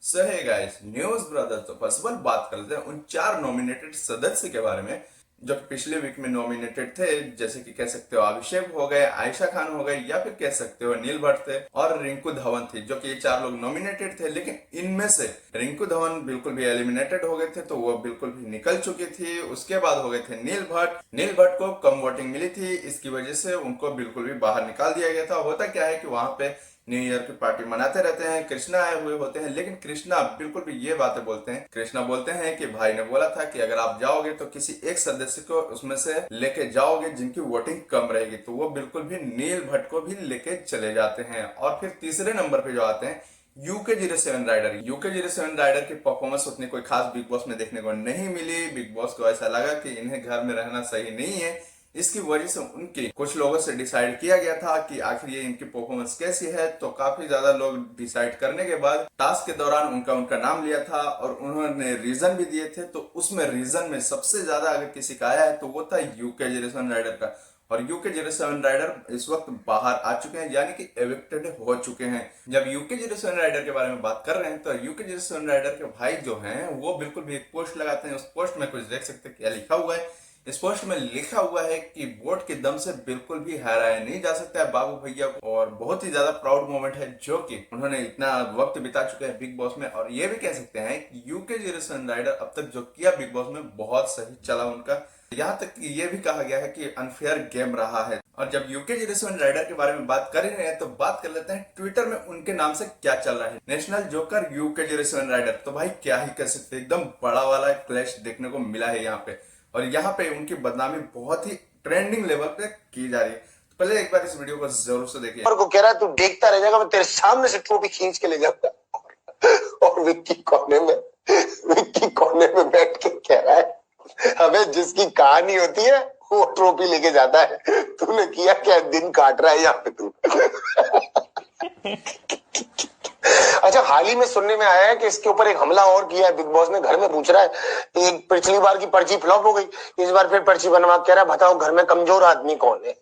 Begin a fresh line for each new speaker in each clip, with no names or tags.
सो hey guys, news brothers तो possible बात करते हैं उन 4 नॉमिनेटेड सदस्य के बारे में जो कि पिछले वीक में नॉमिनेटेड थे। जैसे कि कह सकते हो अभिषेक हो गए, आयशा खान हो गए, या फिर कह सकते हो नील भट्ट थे और रिंकू धवन थी, जो कि ये 4 लोग नॉमिनेटेड थे। लेकिन इनमें से रिंकू धवन बिल्कुल भी एलिमिनेटेड हो गए थे, तो वो बिल्कुल भी निकल चुकी थी। उसके बाद हो गए थे नील भट्ट। नील भट्ट को कम वोटिंग मिली थी, इसकी वजह से उनको बिल्कुल भी बाहर निकाल दिया गया था। होता क्या है कि वहां पे न्यू ईयर की पार्टी मनाते रहते हैं, कृष्णा आए हुए होते हैं, लेकिन कृष्णा बिल्कुल भी ये बातें बोलते हैं। कृष्णा बोलते हैं कि भाई ने बोला था कि अगर आप जाओगे तो किसी एक सदस्य को उसमें से लेके जाओगे जिनकी वोटिंग कम रहेगी, तो वो बिल्कुल भी नील भट्ट को भी लेके चले जाते हैं। और फिर तीसरे नंबर पे जो आते हैं UK07 राइडर। UK07 राइडर की परफॉर्मेंस उतनी कोई खास बिग बॉस में देखने को नहीं मिली। बिग बॉस को ऐसा लगा कि इन्हें घर में रहना सही नहीं है, इसकी वजह से उनके कुछ लोगों से डिसाइड किया गया था कि आखिर ये इनकी परफॉर्मेंस कैसी है। तो काफी ज्यादा लोग डिसाइड करने के बाद टास्क के दौरान उनका नाम लिया था और उन्होंने रीजन भी दिए थे। तो उसमें रीजन में सबसे ज्यादा अगर किसी का आया है तो वो था UK07 राइडर का। और UK07 राइडर इस वक्त बाहर आ चुके हैं, यानी कि एविक्टेड हो चुके हैं। जब UK07 राइडर के बारे में बात कर रहे हैं तो UK07 राइडर के भाई जो हैं वो बिल्कुल भी एक पोस्ट लगाते हैं। उस पोस्ट में कुछ देख सकते हैं क्या लिखा हुआ है। इस पोस्ट में लिखा हुआ है कि वोट के दम से बिल्कुल भी हराया नहीं जा सकता है बाबू भैया को। और बहुत ही ज्यादा प्राउड मोमेंट है जो कि उन्होंने इतना वक्त बिता चुके हैं बिग बॉस में। और ये भी कह सकते हैं कि UK07 राइडर अब तक जो किया बिग बॉस में बहुत सही चला उनका। यहाँ तक कि ये भी कहा गया है कि अनफेयर गेम रहा है। और जब UK07 राइडर के बारे में बात कर ही रहे हैं तो बात कर लेते हैं ट्विटर में उनके नाम से क्या चल रहा है। नेशनल जोकर UK07 राइडर, तो भाई क्या ही कर सकते हैं, एकदम बड़ा वाला क्लैश देखने को मिला है यहाँ पे। और यहाँ पे उनकी बदनामी बहुत ही ट्रेंडिंग लेवल पे की जा रही है। तो पहले एक बार इस वीडियो को जरूर से देखिए।
को कह रहा है तू देखता रह जाएगा, मैं तेरे सामने से ट्रॉफी खींच के ले जाऊंगा। और विक्की कोने में बैठ के कह रहा है हमें जिसकी कहानी होती है वो ट्रॉफी लेके जाता है। तूने किया क्या, दिन काट रहा है यहाँ पे तू। अच्छा, हाल ही में सुनने में आया है कि इसके ऊपर एक हमला और किया है बिग बॉस ने। घर में पूछ रहा है, एक पिछली बार की पर्ची फ्लॉप हो गई, इस बार फिर पर्ची बनवा कह रहा है बताओ घर में कमजोर आदमी कौन है।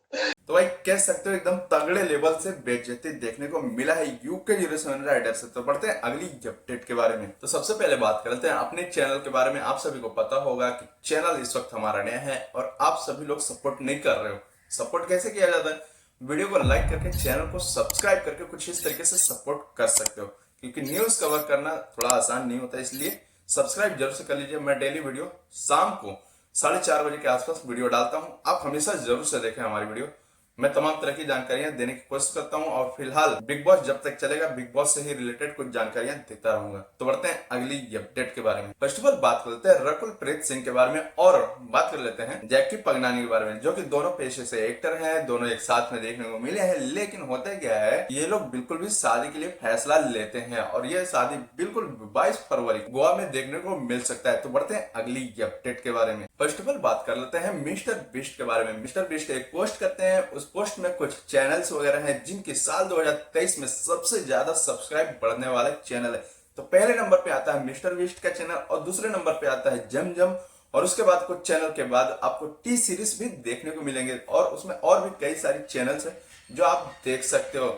तो भाई कह सकते हो एकदम तगड़े लेवल से बेइज्जती देखने को मिला है UK07 राइडर से। तो बढ़ते हैं अगली अपडेट के बारे में। तो सबसे पहले बात करते हैं अपने चैनल के बारे में। आप सभी को पता होगा कि चैनल इस वक्त हमारा नया है और आप सभी लोग सपोर्ट नहीं कर रहे हो। सपोर्ट कैसे किया जाता है? वीडियो को लाइक करके चैनल को सब्सक्राइब करके कुछ इस तरीके से सपोर्ट कर सकते हो, क्योंकि न्यूज कवर करना थोड़ा आसान नहीं होता, इसलिए सब्सक्राइब जरूर से कर लीजिए। मैं डेली वीडियो शाम को 4:30 बजे के आसपास वीडियो डालता हूं, आप हमेशा जरूर से देखें हमारी वीडियो। मैं तमाम तरह की जानकारियां देने की कोशिश करता हूं और फिलहाल बिग बॉस जब तक चलेगा बिग बॉस से ही रिलेटेड कुछ जानकारियां देता रहूंगा। तो बढ़ते हैं अगली अपडेट के बारे में। फर्स्ट ऑफ ऑल बात करते हैं रकुल प्रीत सिंह के बारे में और बात कर लेते हैं जैकी पगनानी के बारे में, जो कि दोनों पेशे से एक्टर हैं, दोनों एक साथ में देखने को मिले हैं। लेकिन होता क्या है, ये लोग बिल्कुल भी शादी के लिए फैसला लेते हैं और ये शादी बिल्कुल 22 फरवरी गोवा में देखने को मिल सकता है। तो बढ़ते हैं अगली अपडेट के बारे में। फर्स्ट ऑफ ऑल बात कर लेते हैं मिस्टर बीस्ट के बारे में। मिस्टर बीस्ट एक पोस्ट करते हैं, उस पोस्ट में कुछ चैनल्स वगैरह हैं जिनके साल 2023 में सबसे ज्यादा सब्सक्राइब बढ़ने वाले चैनल है। तो पहले नंबर पे आता है मिस्टर बीस्ट का चैनल और दूसरे नंबर पे आता है जम जम। और उसके बाद कुछ चैनल के बाद आपको टी सीरीज भी देखने को मिलेंगे और उसमें और भी कई सारी चैनल्स है जो आप देख सकते हो।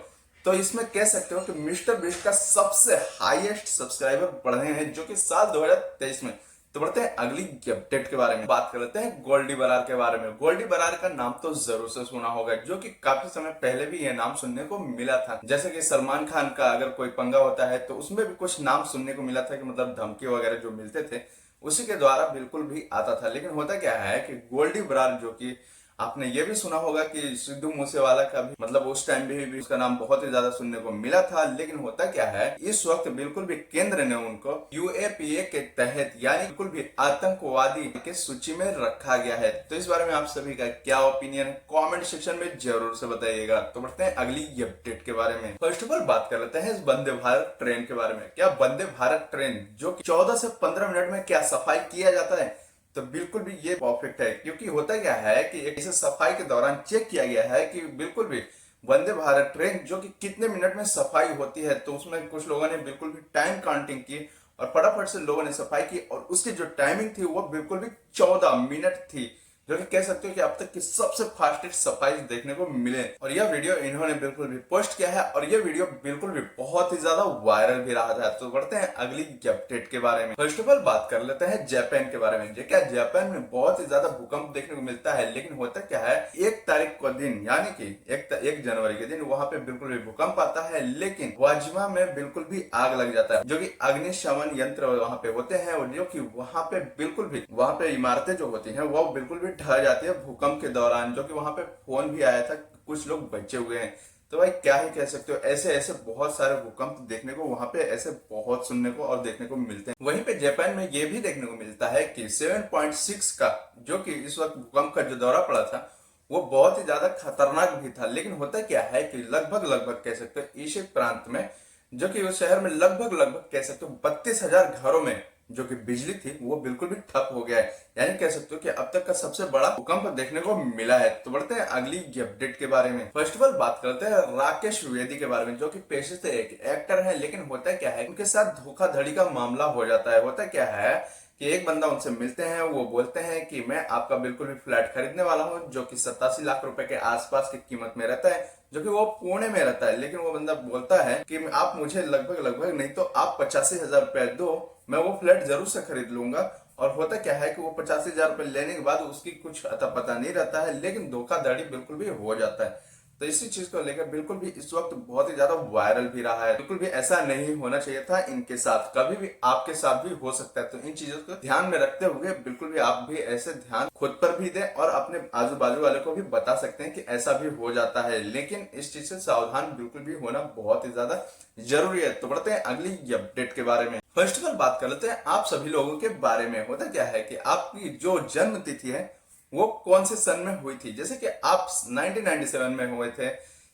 तो इसमें कह सकते हो कि मिस्टर बीस्ट का सबसे हाईएस्ट सब्सक्राइबर बढ़े हैं, जो कि साल 2023 में। तो बढ़ते हैं अगली अपडेट के बारे में। बात कर लेते हैं गोल्डी बरार के बारे में। गोल्डी बरार का नाम तो जरूर से सुना होगा, जो कि काफी समय पहले भी यह नाम सुनने को मिला था। जैसे कि सलमान खान का अगर कोई पंगा होता है तो उसमें भी कुछ नाम सुनने को मिला था कि मतलब धमकी वगैरह जो मिलते थे उसी के द्वारा बिल्कुल भी आता था। लेकिन होता क्या है कि गोल्डी बरार, जो कि आपने ये भी सुना होगा कि सिद्धू मूसेवाला का भी मतलब उस टाइम भी उसका नाम बहुत ही ज्यादा सुनने को मिला था। लेकिन होता क्या है, इस वक्त बिल्कुल भी केंद्र ने उनको UAPA के तहत यानी बिल्कुल भी आतंकवादी के सूची में रखा गया है। तो इस बारे में आप सभी का क्या ओपिनियन है, कमेंट सेक्शन में जरूर से बताइएगा। तो बढ़ते हैं अगली अपडेट के बारे में। फर्स्ट ऑफ ऑल बात कर लेते हैं इस वंदे भारत ट्रेन के बारे में। क्या वंदे भारत ट्रेन जो कि 14 से 15 मिनट में क्या सफाई किया जाता है, तो बिल्कुल भी ये परफेक्ट है। क्योंकि होता क्या है कि इसे सफाई के दौरान चेक किया गया है कि बिल्कुल भी वंदे भारत ट्रेन जो कि कितने मिनट में सफाई होती है। तो उसमें कुछ लोगों ने बिल्कुल भी टाइम काउंटिंग की और फटाफट से लोगों ने सफाई की और उसकी जो टाइमिंग थी वो बिल्कुल भी 14 मिनट थी। जो कि कह सकते हो कि अब तक की सबसे फास्टेस्ट सफाई देखने को मिले। और यह वीडियो इन्होंने बिल्कुल भी पोस्ट किया है और यह वीडियो बिल्कुल भी बहुत ही ज्यादा वायरल भी रहा था। तो बढ़ते हैं अगली अपडेट के बारे में। फर्स्ट ऑफ ऑल बात कर लेते हैं जापान के बारे में। क्या जापान में बहुत ही ज्यादा भूकंप देखने को मिलता है, लेकिन होता क्या है 1 तारीख को दिन यानी कि 1 जनवरी के दिन वहां पे बिल्कुल भी भूकंप आता है, लेकिन वाजिमा में बिल्कुल भी आग लग जाता है। जो कि अग्निशमन यंत्र वहां पे होते हैं और जो कि वहां पे बिल्कुल भी वहां पे इमारतें जो होती हैं वो बिल्कुल भी ढह जाती है भूकंप के दौरान। जो कि वहां पे फोन भी आया था, कुछ लोग बचे हुए हैं। तो भाई क्या ही कह सकते हो, ऐसे ऐसे बहुत सारे भूकंप देखने को वहां पे ऐसे बहुत सुनने को और देखने को मिलते हैं। वहीं पे जापान में ये भी देखने को मिलता है कि 7.6 का जो कि इस वक्त भूकंप का जो दौरा पड़ा था वो बहुत ही ज्यादा खतरनाक भी था। लेकिन होता क्या है कि लगभग कह सकते हो ईशे प्रांत में जो कि उस शहर में लगभग कह सकते हो 32,000 घरों में जो कि बिजली थी वो बिल्कुल भी ठप हो गया है। यानी कह सकते हो कि अब तक का सबसे बड़ा भूकंप देखने को मिला है। तो बढ़ते हैं अगली अपडेट के बारे में। फर्स्ट ऑफ ऑल बात करते हैं राकेश द्विवेदी के बारे में, जो कि पेशे से एक एक्टर है। लेकिन होता क्या है उनके साथ धोखाधड़ी का मामला हो जाता है। होता क्या है कि एक बंदा उनसे मिलते हैं, वो बोलते हैं कि मैं आपका बिल्कुल भी फ्लैट खरीदने वाला हूं, जो कि 87 लाख रुपए के आसपास की कीमत में रहता है, जो कि वो पुणे में रहता है। लेकिन वो बंदा बोलता है कि आप मुझे लगभग नहीं तो आप 85,000 रुपए दो, मैं वो फ्लैट जरूर से खरीद लूंगा। और होता क्या है कि वो 85,000 रुपए लेने के बाद उसकी कुछ अता पता नहीं रहता है, लेकिन धोखाधड़ी बिल्कुल भी हो जाता है। तो इसी चीज को लेकर बिल्कुल भी इस वक्त बहुत ही ज्यादा वायरल भी रहा है। बिल्कुल भी ऐसा नहीं होना चाहिए था इनके साथ, कभी भी आपके साथ भी हो सकता है। तो इन चीजों को ध्यान में रखते हुए बिल्कुल भी आप भी ऐसे ध्यान खुद पर भी दें और अपने आजू बाजू वाले को भी बता सकते हैं कि ऐसा भी हो जाता है। लेकिन इस चीज से सावधान बिल्कुल भी होना बहुत ही ज्यादा जरूरी है। तो बढ़ते हैं अगली अपडेट के बारे में। फर्स्ट ऑफ ऑल बात कर लेते हैं आप सभी लोगों के बारे में। होता क्या है कि आपकी जो जन्म तिथि है वो कौन से सन में हुई थी। जैसे कि आप 1997 में हुए थे,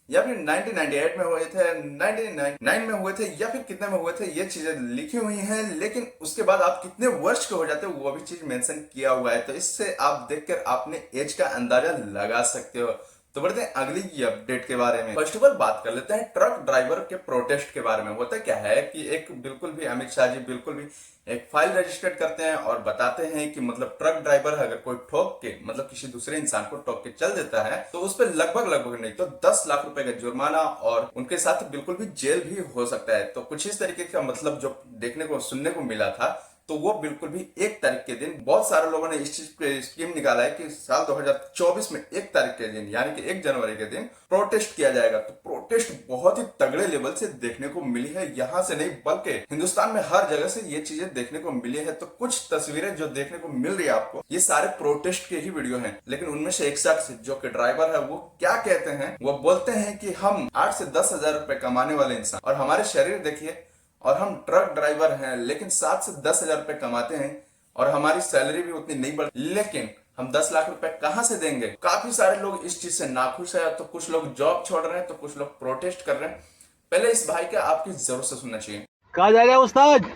या फिर 1998 में हुए थे, 1999 में हुए थे, या फिर कितने में हुए थे, ये चीजें लिखी हुई हैं। लेकिन उसके बाद आप कितने वर्ष के हो जाते हो वो भी चीज मेंशन किया हुआ है। तो इससे आप देखकर अपने एज का अंदाजा लगा सकते हो। तो बढ़ते हैं अगली अपडेट के बारे में। फर्स्ट ऑफ ऑल बात कर लेते हैं ट्रक ड्राइवर के प्रोटेस्ट के बारे में। होता क्या है कि एक बिल्कुल भी अमित शाह जी बिल्कुल भी एक फाइल रजिस्टर्ड करते हैं और बताते हैं कि मतलब ट्रक ड्राइवर अगर कोई ठोक के मतलब किसी दूसरे इंसान को ठोक के चल देता है तो उस पर लगभग नहीं तो 10 लाख रुपए का जुर्माना और उनके साथ बिल्कुल भी जेल भी हो सकता है। तो कुछ इस तरीके का मतलब जो देखने को सुनने को मिला था, तो वो बिल्कुल भी 1 तारीख के दिन बहुत सारे लोगों ने इस चीज पे स्कीम निकाला है कि साल 2024 में 1 तारीख के दिन यानी कि 1 जनवरी के दिन प्रोटेस्ट किया जाएगा। तो प्रोटेस्ट बहुत ही तगड़े लेवल से देखने को मिली है, यहाँ से नहीं बल्कि हिंदुस्तान में हर जगह से ये चीजें देखने को मिली है। तो कुछ तस्वीरें जो देखने को मिल रही है आपको, ये सारे प्रोटेस्ट के ही वीडियो हैं। लेकिन उनमें से एक शख्स जो कि ड्राइवर है वो क्या कहते हैं, वो बोलते हैं कि हम 8 से 10,000 रुपए कमाने वाले इंसान और हमारे शरीर देखिए और हम ट्रक ड्राइवर हैं, लेकिन 7 से 10,000 रुपए कमाते हैं और हमारी सैलरी भी उतनी नहीं बढ़ती, लेकिन हम 10 लाख रुपए कहां से देंगे। काफी सारे लोग इस चीज से नाखुश है। तो कुछ लोग जॉब छोड़ रहे हैं, तो कुछ लोग प्रोटेस्ट कर रहे हैं। पहले इस भाई का आपकी जरूर से सुनना चाहिए।
कहा जा रहा है उस्ताद?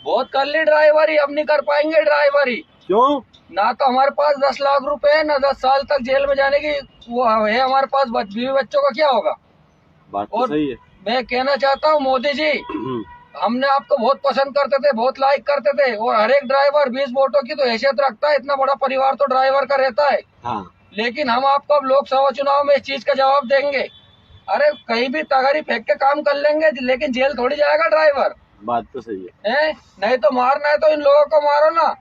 बहुत कर ली ड्राइवरी, अब नहीं कर पाएंगे ड्राइवरी।
क्यों?
ना तो हमारे पास 10 लाख रुपए है, ना 10 साल तक जेल में जाने की वो है हमारे पास। बीवी बच्चों का क्या होगा?
बात तो
और
सही है।
मैं कहना चाहता हूँ मोदी जी, हमने आपको बहुत पसंद करते थे, बहुत लाइक करते थे। और हर एक ड्राइवर 20 वोटों की तो हैसियत रखता है, इतना बड़ा परिवार तो ड्राइवर का रहता है।
हाँ।
लेकिन हम आपको अब लोकसभा चुनाव में इस चीज का जवाब देंगे। अरे कहीं भी तगारी फेंक के काम कर लेंगे, लेकिन जेल थोड़ी जाएगा ड्राइवर।
बात तो सही है।
नहीं तो मारना है तो इन लोगों को मारो ना।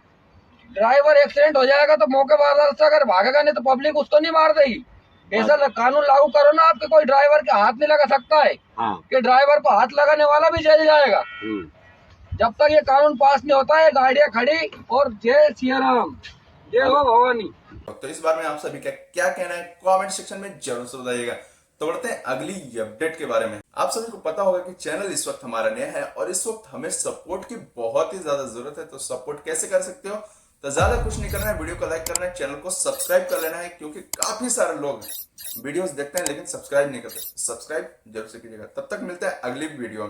ड्राइवर एक्सीडेंट हो जाएगा तो मौके पर से अगर भागेगा, नहीं तो पब्लिक उसको नहीं मार देगी। ऐसा कानून लागू करो ना आपके, कोई ड्राइवर के हाथ नहीं लगा सकता है।
हाँ।
कि ड्राइवर को हाथ लगाने वाला भी जेल जाएगा। जब तक ये कानून पास नहीं होता है गाड़ियां खड़ी। और जय सिया राम, जय हो भवानी।
तो इस बारे में आप सभी का क्या कहना है कमेंट सेक्शन में जरूर से बताइएगा। तो बढ़ते हैं अगली अपडेट के बारे में। आप सभी को पता होगा कि चैनल इस वक्त हमारा नया है और इस वक्त हमें सपोर्ट की बहुत ही ज्यादा जरूरत है। तो सपोर्ट कैसे कर सकते हो? तो ज्यादा कुछ नहीं करना है, वीडियो को लाइक करना है, चैनल को सब्सक्राइब कर लेना है, क्योंकि काफी सारे लोग वीडियोस देखते हैं लेकिन सब्सक्राइब नहीं करते। सब्सक्राइब जरूर से कीजिएगा। तब तक मिलते हैं अगली वीडियो में।